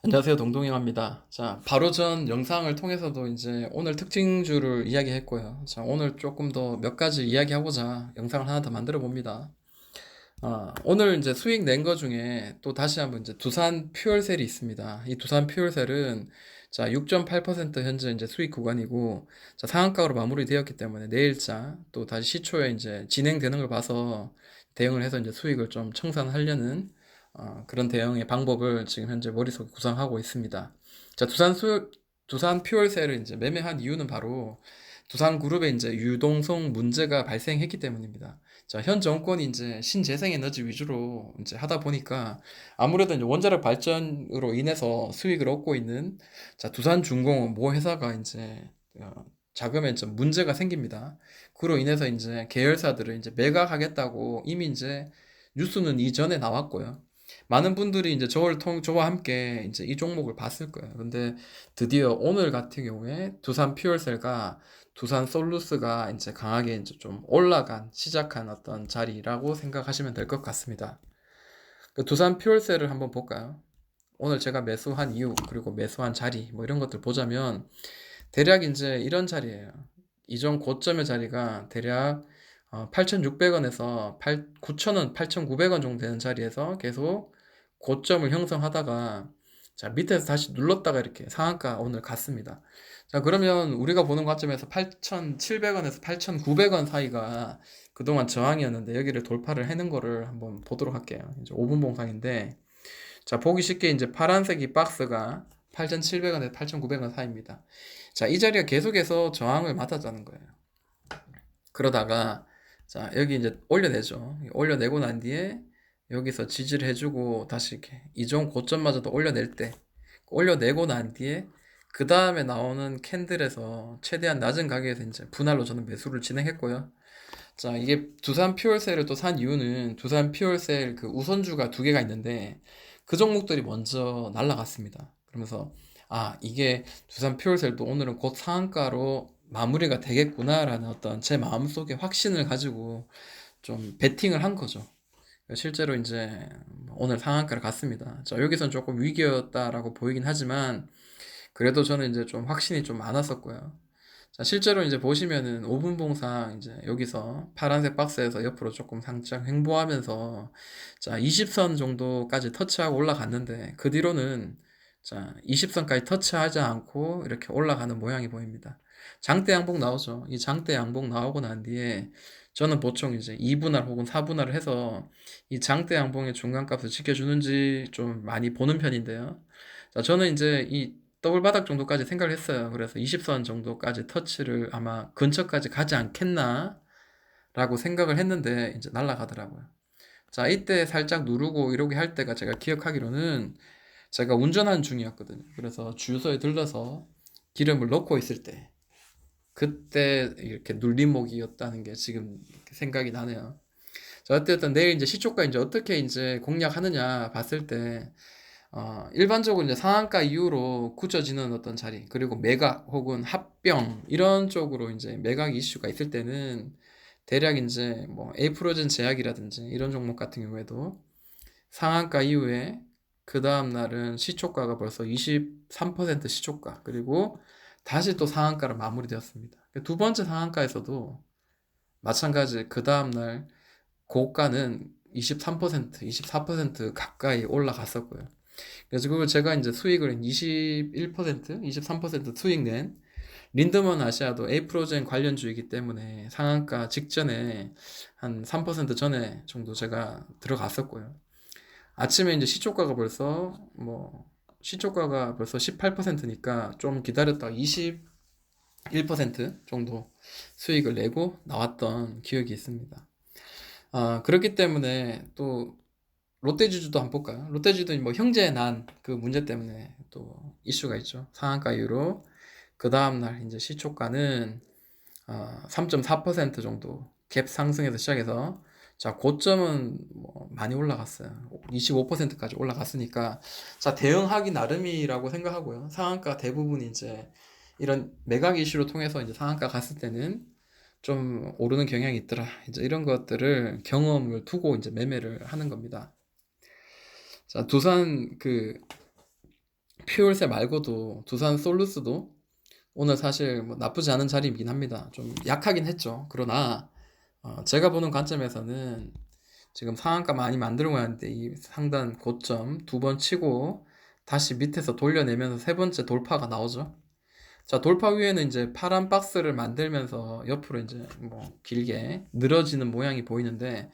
안녕하세요. 동동영입니다. 자, 바로 전 영상을 통해서도 이제 오늘 특징주를 이야기했고요. 자, 오늘 조금 더 몇 가지 이야기하고자 영상을 하나 더 만들어 봅니다. 오늘 이제 수익 낸 거 중에 또 다시 한번 이제 두산 퓨얼셀이 있습니다. 이 두산 퓨얼셀은 자, 6.8% 현재 이제 수익 구간이고, 자, 상한가로 마무리되었기 때문에 내일자 또 다시 시초에 이제 진행되는 걸 봐서 대응을 해서 이제 수익을 좀 청산하려는 그런 대응의 방법을 지금 현재 머릿속에 구상하고 있습니다. 자, 두산 퓨얼셀을 이제 매매한 이유는 바로 두산그룹에 이제 유동성 문제가 발생했기 때문입니다. 자, 현 정권이 이제 신재생 에너지 위주로 이제 하다 보니까 아무래도 이제 원자력 발전으로 인해서 수익을 얻고 있는 자, 두산중공업 모 회사가 이제 자금에 좀 문제가 생깁니다. 그로 인해서 이제 계열사들을 이제 매각하겠다고 이미 이제 뉴스는 이전에 나왔고요. 많은 분들이 이제 저와 함께 이제 이 종목을 봤을 거예요. 근데 드디어 오늘 같은 경우에 두산 퓨얼셀과 두산 솔루스가 이제 강하게 이제 좀 시작한 어떤 자리라고 생각하시면 될 것 같습니다. 그 두산 퓨얼셀을 한번 볼까요? 오늘 제가 매수한 이유, 그리고 매수한 자리, 뭐 이런 것들 보자면, 대략 이제 이런 자리예요. 이전 고점의 자리가 대략 8,600원에서 9,000원, 8,900원 정도 되는 자리에서 계속 고점을 형성하다가 자, 밑에서 다시 눌렀다가 이렇게 상한가 오늘 갔습니다. 자, 그러면 우리가 보는 관점에서 8,700원에서 8,900원 사이가 그동안 저항이었는데 여기를 돌파를 해는 거를 한번 보도록 할게요. 이제 5분 봉상인데 자, 보기 쉽게 이제 파란색 이 박스가 8,700원에서 8,900원 사이입니다. 자, 이 자리가 계속해서 저항을 맞았다는 거예요. 그러다가 자, 여기 이제 올려내죠. 올려내고 난 뒤에 여기서 지지를 해주고 다시 이렇게 이전 고점마저도 올려낼 때 올려내고 난 뒤에 그 다음에 나오는 캔들에서 최대한 낮은 가격에서 이제 분할로 저는 매수를 진행했고요. 자, 이게 두산 퓨얼셀을 또 산 이유는 두산 퓨얼셀 그 우선주가 두 개가 있는데 그 종목들이 먼저 날라갔습니다. 그러면서 이게 두산 퓨얼셀도 오늘은 곧 상한가로 마무리가 되겠구나라는 어떤 제 마음속에 확신을 가지고 좀 베팅을 한 거죠. 실제로 이제 오늘 상한가를 갔습니다. 자, 여기선 조금 위기였다라고 보이긴 하지만 그래도 저는 이제 좀 확신이 좀 많았었고요. 자, 실제로 이제 보시면은 5분 봉상 이제 여기서 파란색 박스에서 옆으로 조금 살짝 횡보하면서 자, 20선 정도까지 터치하고 올라갔는데 그 뒤로는 자, 20선까지 터치하지 않고 이렇게 올라가는 모양이 보입니다. 장대 양봉 나오죠. 이 장대 양봉 나오고 난 뒤에 저는 보통 이제 2분할 혹은 4분할을 해서 이 장대 양봉의 중간값을 지켜주는지 좀 많이 보는 편인데요. 자, 저는 이제 이 더블 바닥 정도까지 생각을 했어요. 그래서 20선 정도까지 터치를 아마 근처까지 가지 않겠나 라고 생각을 했는데 이제 날아가더라고요. 자, 이때 살짝 누르고 이러게 할 때가 제가 기억하기로는 제가 운전하는 중이었거든요. 그래서 주유소에 들러서 기름을 넣고 있을 때 그때 이렇게 눌림목이었다는 게 지금 생각이 나네요. 자, 어쨌든 내일 이제 시초가 이제 어떻게 이제 공략하느냐 봤을 때 일반적으로 이제 상한가 이후로 굳혀지는 어떤 자리, 그리고 매각 혹은 합병, 이런 쪽으로 이제 매각 이슈가 있을 때는 대략 이제 뭐 에이프로젠 제약이라든지 이런 종목 같은 경우에도 상한가 이후에 그 다음 날은 시초가가 벌써 23% 시초가, 그리고 다시 또 상한가로 마무리되었습니다. 두 번째 상한가에서도 마찬가지 그 다음 날 고가는 23%, 24% 가까이 올라갔었고요. 그래서 그걸 제가 이제 수익을 21%, 23% 수익 낸 린드먼 아시아도 에이프로젠 관련주이기 때문에 상한가 직전에 한 3% 전에 정도 제가 들어갔었고요. 아침에 이제 시초가가 벌써 18%니까 좀 기다렸다가 21% 정도 수익을 내고 나왔던 기억이 있습니다. 그렇기 때문에 또 롯데지주도 한번 볼까요? 롯데지주는 뭐 형제 난 그 문제 때문에 또 이슈가 있죠. 상한가 이후로 그 다음날 이제 시초가는 3.4% 정도 갭 상승에서 시작해서 자, 고점은 뭐 많이 올라갔어요. 25%까지 올라갔으니까 자, 대응하기 나름이라고 생각하고요. 상한가 대부분 이제 이런 매각 이슈로 통해서 이제 상한가 갔을 때는 좀 오르는 경향이 있더라. 이제 이런 것들을 경험을 두고 이제 매매를 하는 겁니다. 자, 두산 퓨얼세 말고도 두산 솔루스도 오늘 사실 뭐 나쁘지 않은 자리이긴 합니다. 좀 약하긴 했죠. 그러나 제가 보는 관점에서는 지금 상한가 많이 만들어 가는데 이 상단 고점 두 번 치고 다시 밑에서 돌려내면서 세 번째 돌파가 나오죠. 자, 돌파 위에는 이제 파란 박스를 만들면서 옆으로 이제 뭐 길게 늘어지는 모양이 보이는데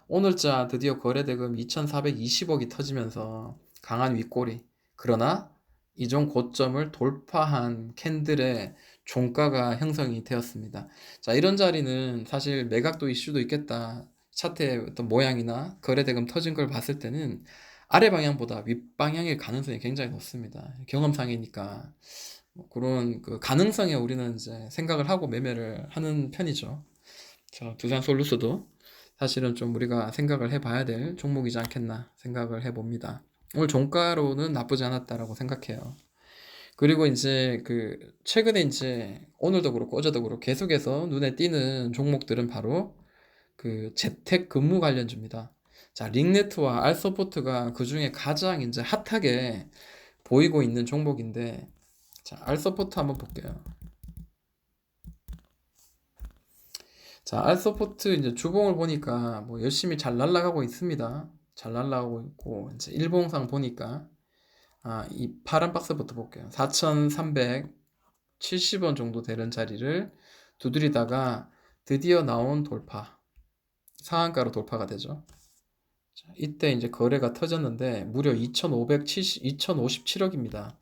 오늘자 드디어 거래대금 2,420억이 터지면서 강한 윗꼬리. 그러나 이전 고점을 돌파한 캔들의 종가가 형성이 되었습니다. 자, 이런 자리는 사실 매각도 이슈도 있겠다. 차트의 어떤 모양이나 거래대금 터진 걸 봤을 때는 아래 방향보다 윗 방향일 가능성이 굉장히 높습니다. 경험상이니까. 뭐 그런 그 가능성에 우리는 이제 생각을 하고 매매를 하는 편이죠. 자, 두산 솔루스도 사실은 좀 우리가 생각을 해봐야 될 종목이지 않겠나 생각을 해봅니다. 오늘 종가로는 나쁘지 않았다라고 생각해요. 그리고 이제 그 최근에 이제 오늘도 그렇고 어제도 그렇고 계속해서 눈에 띄는 종목들은 바로 그 재택 근무 관련주입니다. 자, 링네트와 알서포트가 그 중에 가장 이제 핫하게 보이고 있는 종목인데, 자, 알서포트 한번 볼게요. 자, 알서포트 이제 주봉을 보니까 뭐 열심히 잘 날아가고 있습니다. 잘 날아가고 있고, 이제 일봉상 보니까, 이 파란 박스부터 볼게요. 4,370원 정도 되는 자리를 두드리다가 드디어 나온 돌파. 상한가로 돌파가 되죠. 자, 이때 이제 거래가 터졌는데 무려 2,557억입니다.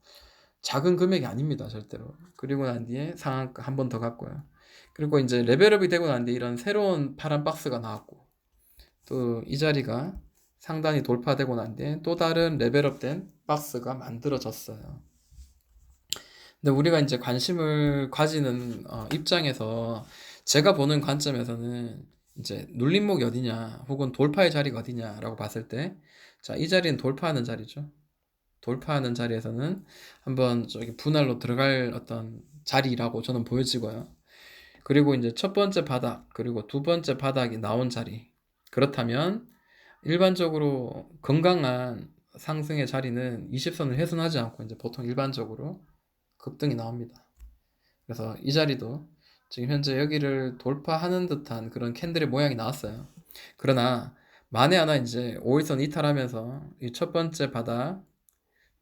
작은 금액이 아닙니다, 절대로. 그리고 난 뒤에 상한가 한 번 더 갔고요. 그리고 이제 레벨업이 되고 난 뒤에 이런 새로운 파란 박스가 나왔고, 또 이 자리가 상단이 돌파되고 난 뒤에 또 다른 레벨업된 박스가 만들어졌어요. 근데 우리가 이제 관심을 가지는 입장에서 제가 보는 관점에서는 이제 눌림목이 어디냐, 혹은 돌파의 자리가 어디냐라고 봤을 때, 자, 이 자리는 돌파하는 자리죠. 돌파하는 자리에서는 한번 저기 분할로 들어갈 어떤 자리라고 저는 보여지고요. 그리고 이제 첫 번째 바닥, 그리고 두 번째 바닥이 나온 자리. 그렇다면 일반적으로 건강한 상승의 자리는 20선을 훼손하지 않고 이제 보통 일반적으로 급등이 나옵니다. 그래서 이 자리도 지금 현재 여기를 돌파하는 듯한 그런 캔들의 모양이 나왔어요. 그러나 만에 하나 이제 5일선 이탈하면서 이 첫 번째 바닥,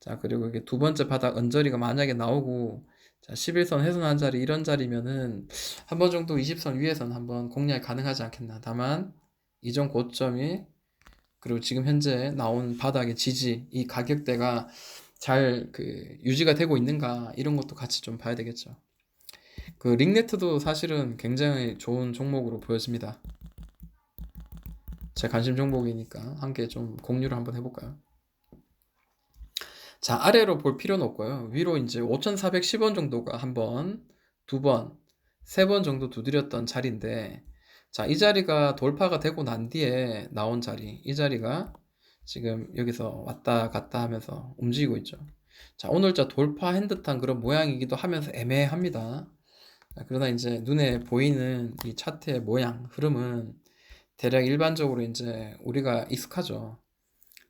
자, 그리고 이게 두 번째 바닥 언저리가 만약에 나오고, 자, 11선 훼손한 자리, 이런 자리면은 한 번 정도 20선 위에서는 한번 공략이 가능하지 않겠나. 다만 이전 고점이, 그리고 지금 현재 나온 바닥의 지지, 이 가격대가 잘 그 유지가 되고 있는가, 이런 것도 같이 좀 봐야 되겠죠. 그 링네트도 사실은 굉장히 좋은 종목으로 보여집니다. 제 관심 종목이니까 함께 좀 공유를 한번 해볼까요? 자, 아래로 볼 필요는 없고요. 위로 이제 5,410원 정도가 한 번, 두 번, 세 번 정도 두드렸던 자리인데, 자, 이 자리가 돌파가 되고 난 뒤에 나온 자리, 이 자리가 지금 여기서 왔다 갔다 하면서 움직이고 있죠. 자, 오늘자 돌파한 듯한 그런 모양이기도 하면서 애매합니다. 자, 그러나 이제 눈에 보이는 이 차트의 모양, 흐름은 대략 일반적으로 이제 우리가 익숙하죠.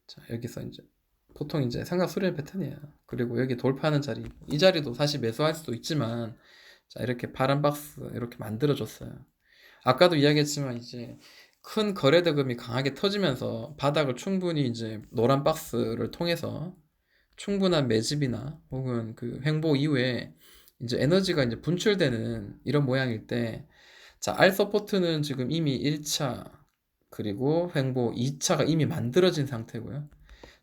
자, 여기서 이제 보통 이제 삼각 수렴 패턴이에요. 그리고 여기 돌파하는 자리, 이 자리도 사실 매수할 수도 있지만, 자, 이렇게 파란 박스 이렇게 만들어줬어요. 아까도 이야기했지만 이제 큰 거래대금이 강하게 터지면서 바닥을 충분히 이제 노란 박스를 통해서 충분한 매집이나 혹은 그 횡보 이후에 이제 에너지가 이제 분출되는 이런 모양일 때, 자, R 서포트는 지금 이미 1차, 그리고 횡보 2차가 이미 만들어진 상태고요.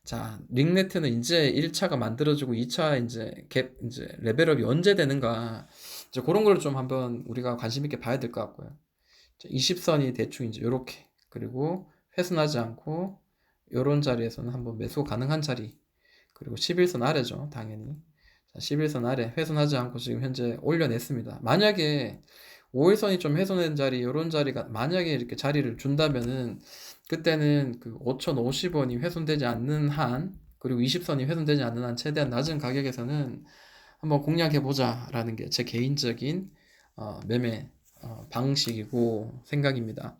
자, 링네트는 이제 1차가 만들어지고 2차 이제 갭 이제 레벨업이 언제 되는가, 이제 그런 걸 좀 한번 우리가 관심 있게 봐야 될 것 같고요. 20선이 대충 이제 요렇게, 그리고 훼손하지 않고 요런 자리에서는 한번 매수 가능한 자리, 그리고 11선 아래죠, 당연히. 자, 11선 아래 훼손하지 않고 지금 현재 올려냈습니다. 만약에 5일선이 좀 훼손된 자리, 요런 자리가 만약에 이렇게 자리를 준다면은 그때는 그 5,050원이 훼손되지 않는 한, 그리고 20선이 훼손되지 않는 한 최대한 낮은 가격에서는 한번 공략해보자 라는 게 제 개인적인 매매 방식이고 생각입니다.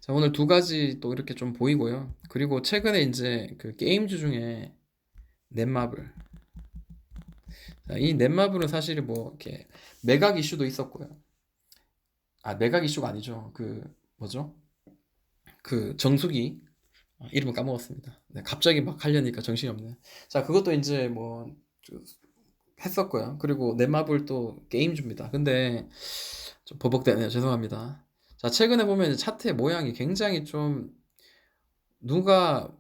자, 오늘 두 가지 또 이렇게 좀 보이고요. 그리고 최근에 이제 그 게임주 중에 넷마블, 자, 이 넷마블은 사실 뭐 이렇게 매각 이슈도 있었고요. 매각 이슈가 아니죠. 그 뭐죠? 그 정수기 이름을 까먹었습니다. 네, 갑자기 막 하려니까 정신이 없네. 자, 그것도 이제 뭐 했었고요. 그리고 넷마블 또 게임주입니다. 근데 좀 버벅대네요. 죄송합니다. 자, 최근에 보면 차트의 모양이 굉장히 좀 누가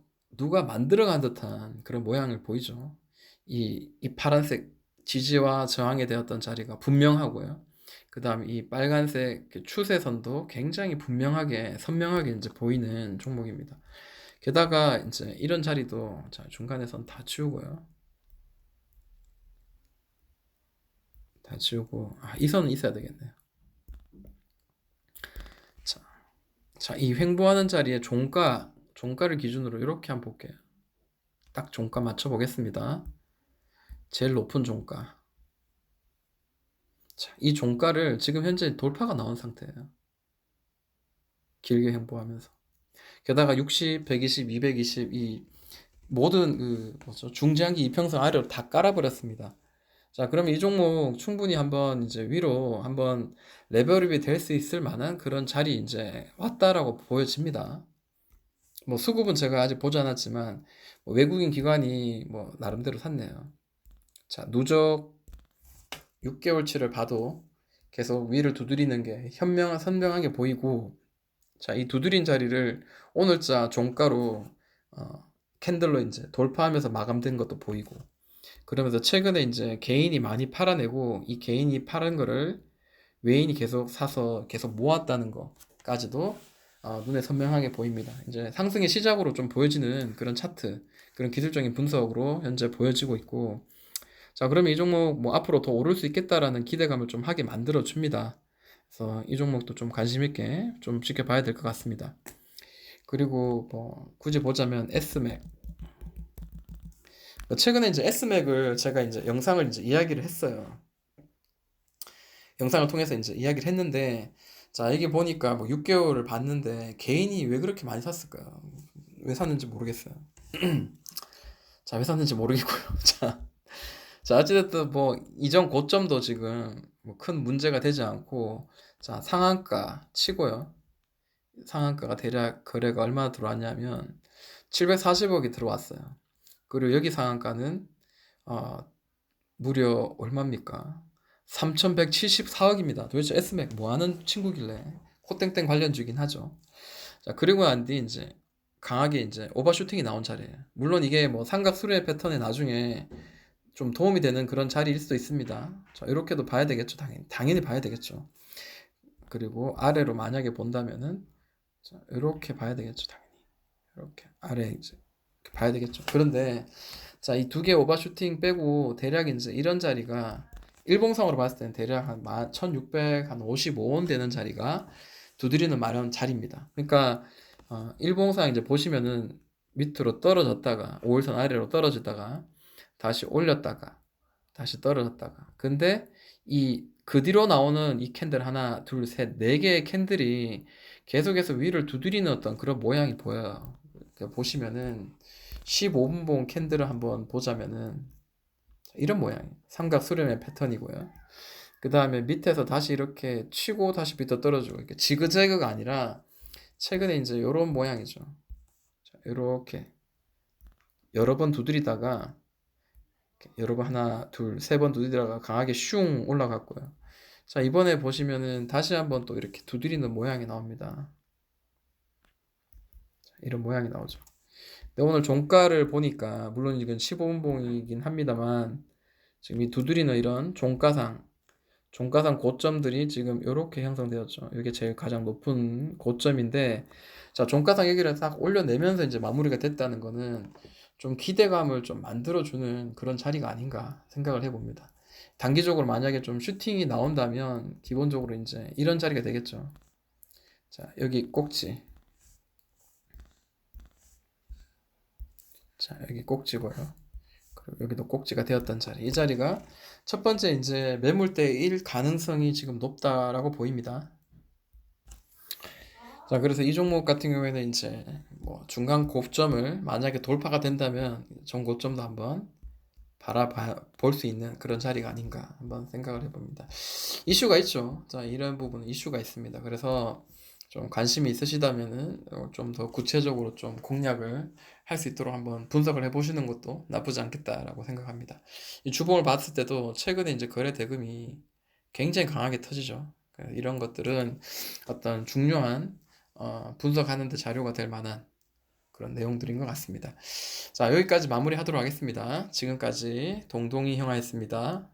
만들어간 듯한 그런 모양을 보이죠. 이 파란색 지지와 저항에 되었던 자리가 분명하고요. 그 다음 이 빨간색 추세선도 굉장히 분명하게 선명하게 이제 보이는 종목입니다. 게다가 이제 이런 자리도 자, 중간에 선 다 치우고요. 다 치우고 이 선은 있어야 되겠네요. 자, 이 횡보하는 자리에 종가를 기준으로 이렇게 한번 볼게요. 딱 종가 맞춰 보겠습니다. 제일 높은 종가. 자, 이 종가를 지금 현재 돌파가 나온 상태예요. 길게 횡보하면서. 게다가 60, 120, 220 이 모든 그 뭐죠? 중장기 이평선 아래로 다 깔아버렸습니다. 자, 그러면 이 종목 충분히 한번 이제 위로 한번 레벨업이 될 수 있을 만한 그런 자리 이제 왔다라고 보여집니다. 뭐 수급은 제가 아직 보지 않았지만 뭐 외국인 기관이 뭐 나름대로 샀네요. 자, 누적 6개월치를 봐도 계속 위를 두드리는 게 선명하게 보이고, 자, 이 두드린 자리를 오늘자 종가로 캔들로 이제 돌파하면서 마감된 것도 보이고, 그러면서 최근에 이제 개인이 많이 팔아내고 이 개인이 파는 거를 외인이 계속 사서 계속 모았다는 거까지도 눈에 선명하게 보입니다. 이제 상승의 시작으로 좀 보여지는 그런 차트, 그런 기술적인 분석으로 현재 보여지고 있고, 자, 그러면 이 종목 뭐 앞으로 더 오를 수 있겠다라는 기대감을 좀 하게 만들어 줍니다. 그래서 이 종목도 좀 관심 있게 좀 지켜봐야 될 것 같습니다. 그리고 뭐 굳이 보자면 S맥. 최근에 이제 S맥을 제가 이제 영상을 이제 이야기를 했어요. 영상을 통해서 이제 이야기를 했는데, 자, 이게 보니까 뭐 6개월을 봤는데 개인이 왜 그렇게 많이 샀을까요? 왜 샀는지 모르겠어요. 자, 왜 샀는지 모르겠고요. 자, 어찌됐든 뭐 이전 고점도 지금 뭐 큰 문제가 되지 않고, 자, 상한가 치고요. 상한가가 대략 거래가 얼마나 들어왔냐면 740억이 들어왔어요. 그리고 여기 상한가는 어, 무려 얼마입니까? 3174억입니다. 도대체 S맥 뭐 하는 친구길래 코땡땡 관련주긴 하죠. 자, 그리고 난 뒤 이제 강하게 이제 오버슈팅이 나온 자리예요. 물론 이게 뭐 삼각 수렴 패턴에 나중에 좀 도움이 되는 그런 자리일 수도 있습니다. 자, 이렇게도 봐야 되겠죠. 당연히 봐야 되겠죠. 그리고 아래로 만약에 본다면은 자, 이렇게 봐야 되겠죠. 당연히. 이렇게 아래 이제 이렇게 봐야 되겠죠. 그런데 자, 이 두 개 오버슈팅 빼고 대략 이제 이런 자리가 일봉상으로 봤을 때는 대략 한 1655원 되는 자리가 두드리는 마련 자리입니다. 그러니까 일봉상 이제 보시면은 밑으로 떨어졌다가 5일선 아래로 떨어졌다가 다시 올렸다가 다시 떨어졌다가, 근데 이 그 뒤로 나오는 이 캔들 하나 둘 셋 네 개의 캔들이 계속해서 위를 두드리는 어떤 그런 모양이 보여요. 그러니까 보시면은 15분봉 캔들을 한번 보자면은 이런 모양이에요. 삼각 수렴의 패턴이고요. 그 다음에 밑에서 다시 이렇게 치고 다시 밑으로 떨어지고, 이렇게 지그재그가 아니라 최근에 이제 이런 모양이죠. 이렇게 여러 번 두드리다가 여러 번 하나 둘 세 번 두드리다가 강하게 슝 올라갔고요. 자, 이번에 보시면은 다시 한번 또 이렇게 두드리는 모양이 나옵니다. 이런 모양이 나오죠. 근데 오늘 종가를 보니까 물론 이건 15분봉이긴 합니다만 지금 이 두드리는 이런 종가상 고점들이 지금 이렇게 형성되었죠. 이게 제일 가장 높은 고점인데, 자, 종가상 여기를 딱 올려내면서 이제 마무리가 됐다는 거는 좀 기대감을 좀 만들어주는 그런 자리가 아닌가 생각을 해봅니다. 단기적으로 만약에 좀 슈팅이 나온다면 기본적으로 이제 이런 자리가 되겠죠. 자, 여기 꼭지. 자, 여기 꼭지고요. 그리고 여기도 꼭지가 되었던 자리. 이 자리가 첫 번째 이제 매물대일 가능성이 지금 높다라고 보입니다. 자, 그래서 이 종목 같은 경우에는 이제 뭐 중간 고점을 만약에 돌파가 된다면 전 고점도 한번 볼 수 있는 그런 자리가 아닌가 한번 생각을 해봅니다. 이슈가 있죠. 자, 이런 부분은 이슈가 있습니다. 그래서 좀 관심이 있으시다면은 좀 더 구체적으로 좀 공략을 할 수 있도록 한번 분석을 해보시는 것도 나쁘지 않겠다라고 생각합니다. 이 주봉을 봤을 때도 최근에 이제 거래 대금이 굉장히 강하게 터지죠. 이런 것들은 어떤 중요한 분석하는 데 자료가 될 만한 그런 내용들인 것 같습니다. 자, 여기까지 마무리하도록 하겠습니다. 지금까지 동동이 형아였습니다.